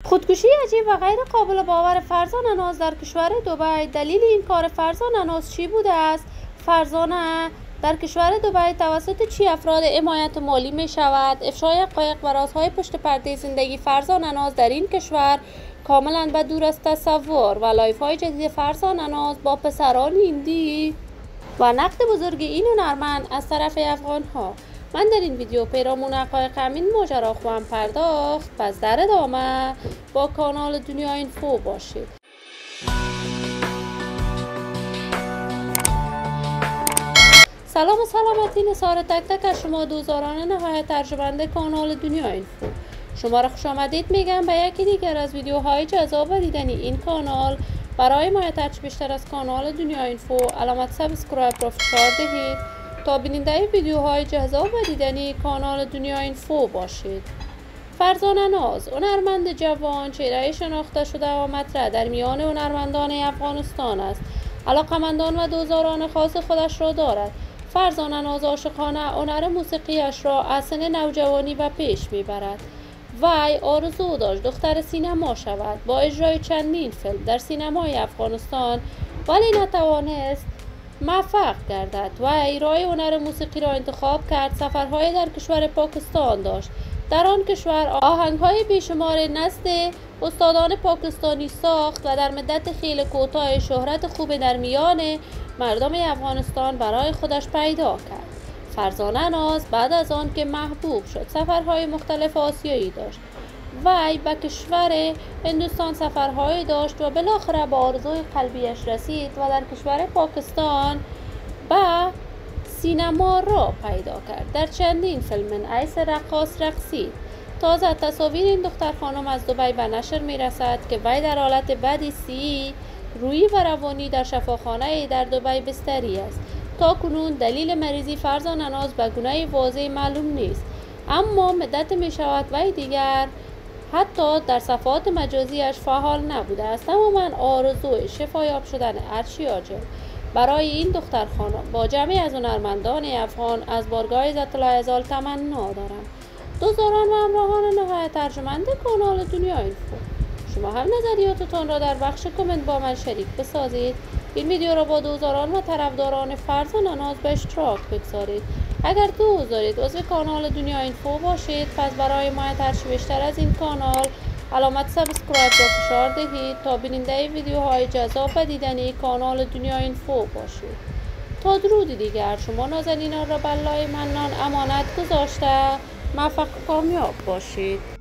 خودکشی عجیب و غیر قابل باور فرزانه ناز در کشور دبی. دلیل این کار فرزانه ناز چی بوده است؟ فرزانه در کشور دبی توسط چی افراد حمایت مالی می شود؟ افشای حقایق و رازهای پشت پرده زندگی فرزانه ناز در این کشور کاملا به دور از تصور. و لایف های جدید فرزانه ناز با پسران هندی و نقد بزرگ این هنرمند از طرف افغان ها. من در این ویدیو پیرامون حقایق همین ماجرا خواهم پرداخت. پس در ادامه با کانال دنیا اینفو باشید. سلام و سلامتی نثار تک تک از شما دوستداران نهایت ارجمند کانال دنیا اینفو. شما را خوش آمدید میگم به یکی دیگر از ویدیوهای جذاب و دیدنی این کانال. برای حمایت بیشتر از کانال دنیا اینفو علامت سابسکرایب را فشار دهید تا بیننده ویدیوهای جذاب و دیدنی کانال دنیا اینفو باشید. فرزانه ناز هنرمند جوان، چهره شناخته شده و مطرح در میان هنرمندان افغانستان است. علاقمندان و دوستداران خاص خودش را دارد. فرزانه ناز عاشقانه هنر موسیقیش را از سن نوجوانی به پیش میبرد. وی آرزو داشت دختر سینما شود با اجرای چندین فیلم در سینمای افغانستان، ولی نتوانست موفق گردد. وی راه هنر موسیقی را انتخاب کرد. سفرهای در کشور پاکستان داشت. در آن کشور آهنگهای بیشمار نزد استادان پاکستانی ساخت و در مدت خیلی کوتاه شهرت خوب در میان مردم افغانستان برای خودش پیدا کرد. فرزانه ناز بعد از آن که محبوب شد سفرهای مختلف آسیایی داشت. وی به کشور هندوستان سفرهایی داشت و بالاخره به آرزوی قلبیش رسید و در کشور پاکستان به سینما را پیدا کرد. در چندین فیلم عیس رقاص رقصید. تازه تصاویر این دختر خانم از دبی به نشر می رسد که وی در حالت بدیسی روحی و روانی در شفاخانه در دبی بستری است. تا کنون دلیل مریضی فرزانه ناز به گونه واضح معلوم نیست، اما مدت می شود وی دیگر حتی در صفحات مجازیش فعال نبوده است. تماما آرزوی شفایاب شدن ارشی عاجل برای این دختر خانم با جمعی از هنرمندان افغان از بارگاه عزت الله ازال تمنا دارم. دوستداران و همراهان نهایت ارجمند کانال دنیا اینفو، شما هم نظریاتتان را در بخش کامنت با من شریک بسازید. این ویدیو را با دوستداران و طرفداران فرزانه ناز به اشتراک بگذارید. اگر دوست دارید عضو کانال دنیا اینفو باشید، پس برای حمایت بیشتر از این کانال علامت سابسکرایب را فشار دهید تا بیننده ویدیوهای جذاب و دیدنی کانال دنیا اینفو باشید. تا درودی دیگر شما نازنینان را بالله منان امانت گذاشته موفق و کامیاب باشید.